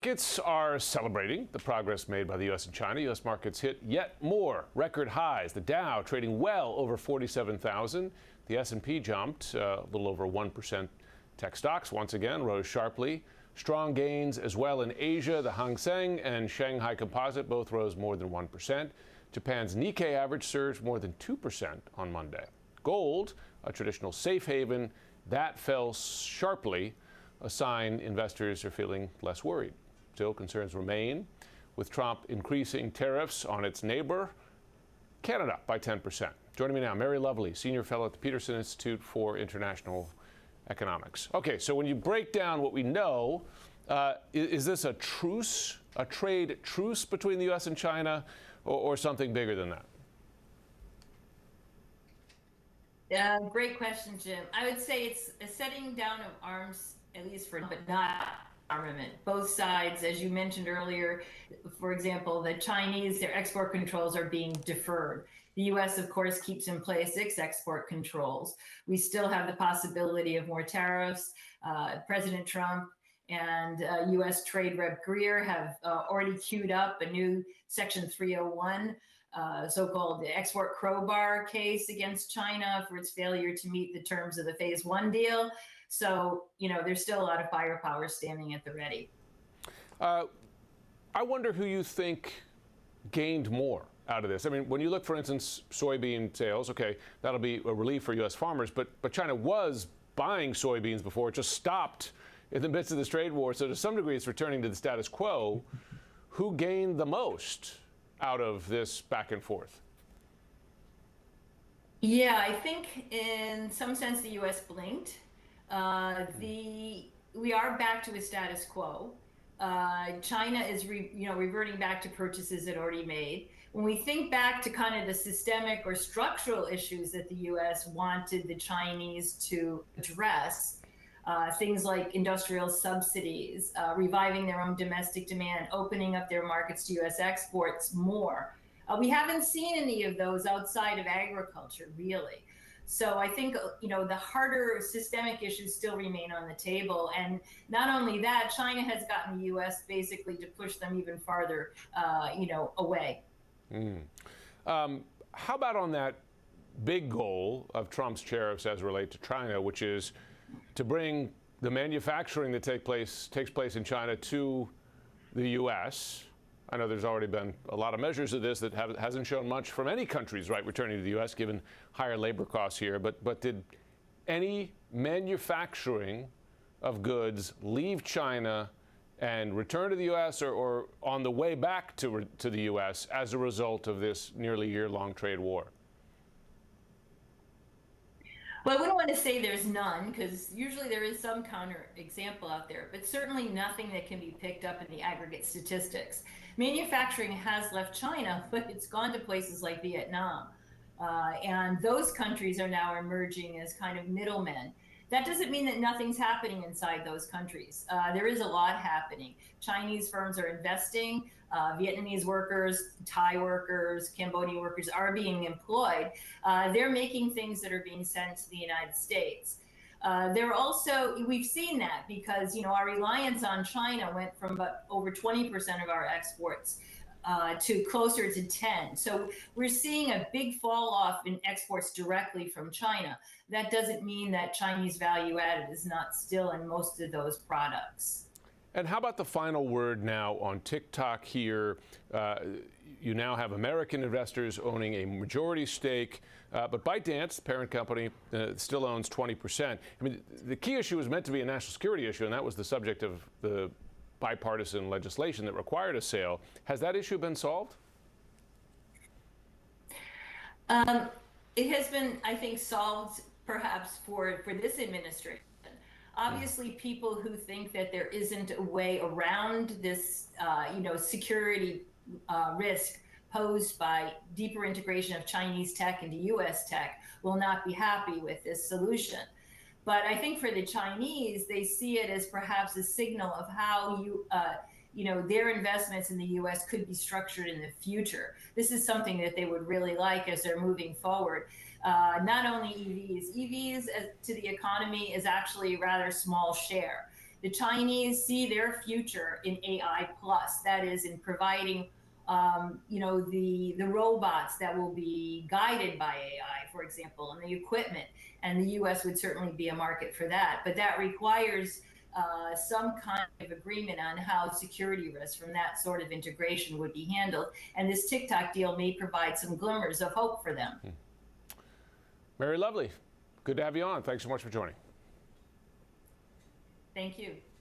Markets are celebrating the progress made by the U.S. and China. U.S. markets hit yet more record highs. The Dow trading well over 47,000. The S&P jumped a little over 1%. Tech stocks once again rose sharply. Strong gains as well in Asia. The Hang Seng and Shanghai Composite both rose more than 1%. Japan's Nikkei average surged more than 2% on Monday. Gold, a traditional safe haven, that fell sharply, a sign investors are feeling less worried. Still, concerns remain, with Trump increasing tariffs on its neighbor, Canada, by 10%. Joining me now, Mary Lovely, senior fellow at the Peterson Institute for International Economics. Okay, so when you break down what we know, is this a truce, a trade truce between the U.S. and China, or something bigger than that? Great question, Jim. I would say it's a setting down of arms, at least for, but not armament. Both sides, as you mentioned earlier, for example, the Chinese, their export controls are being deferred. The U.S., of course, keeps in place its export controls. We still have the possibility of more tariffs. President Trump and U.S. Trade Rep Greer have already queued up a new Section 301, so-called export crowbar case against China for its failure to meet the terms of the Phase 1 deal. So, there's still a lot of firepower standing at the ready. I wonder who you think gained more out of this. I mean, when you look, for instance, soybean sales, okay, that'll be a relief for U.S. farmers, but China was buying soybeans before. It just stopped in the midst of this trade war. So to some degree, it's returning to the status quo. Who gained the most out of this back and forth? Yeah, I think in some sense the U.S. blinked. We are back to a status quo. China is reverting back to purchases it already made. When we think back to kind of the systemic or structural issues that the U.S. wanted the Chinese to address, things like industrial subsidies, reviving their own domestic demand, opening up their markets to U.S. exports more. We haven't seen any of those outside of agriculture, really. So I think, the harder systemic issues still remain on the table. And not only that, China has gotten the U.S. basically to push them even farther, away. How about on that big goal of Trump's tariffs as relate to China, which is to bring the manufacturing that takes place in China to the U.S.? I know there's already been a lot of measures of this that hasn't shown much from any countries, right, returning to the U.S., given higher labor costs here. But did any manufacturing of goods leave China and return to the U.S. or on the way back to the U.S. as a result of this nearly year-long trade war? Well, I wouldn't want to say there's none, because usually there is some counter example out there, but certainly nothing that can be picked up in the aggregate statistics. Manufacturing has left China, but it's gone to places like Vietnam. And those countries are now emerging as kind of middlemen. That doesn't mean that nothing's happening inside those countries. There is a lot happening. Chinese firms are investing. Vietnamese workers, Thai workers, Cambodian workers are being employed. They're making things that are being sent to the United States. We've seen that because, our reliance on China went from about over 20% of our exports to closer to 10. So we're seeing a big fall off in exports directly from China. That doesn't mean that Chinese value added is not still in most of those products. And how about the final word now on TikTok here? You now have American investors owning a majority stake, but ByteDance, the parent company, still owns 20%. I mean, the key issue was meant to be a national security issue, and that was the subject of the bipartisan legislation that required a sale. Has that issue been solved? It has been, I think, solved perhaps for this administration. Obviously, people who think that there isn't a way around this, security risk posed by deeper integration of Chinese tech into U.S. tech will not be happy with this solution. But I think for the Chinese, they see it as perhaps a signal of how their investments in the U.S. could be structured in the future. This is something that they would really like as they're moving forward. Not only EVs to the economy is actually a rather small share. The Chinese see their future in AI plus, that is in providing the robots that will be guided by AI, for example, and the equipment. And the U.S. would certainly be a market for that. But that requires some kind of agreement on how security risks from that sort of integration would be handled. And this TikTok deal may provide some glimmers of hope for them. Mary Lovely, good to have you on. Thanks so much for joining. Thank you.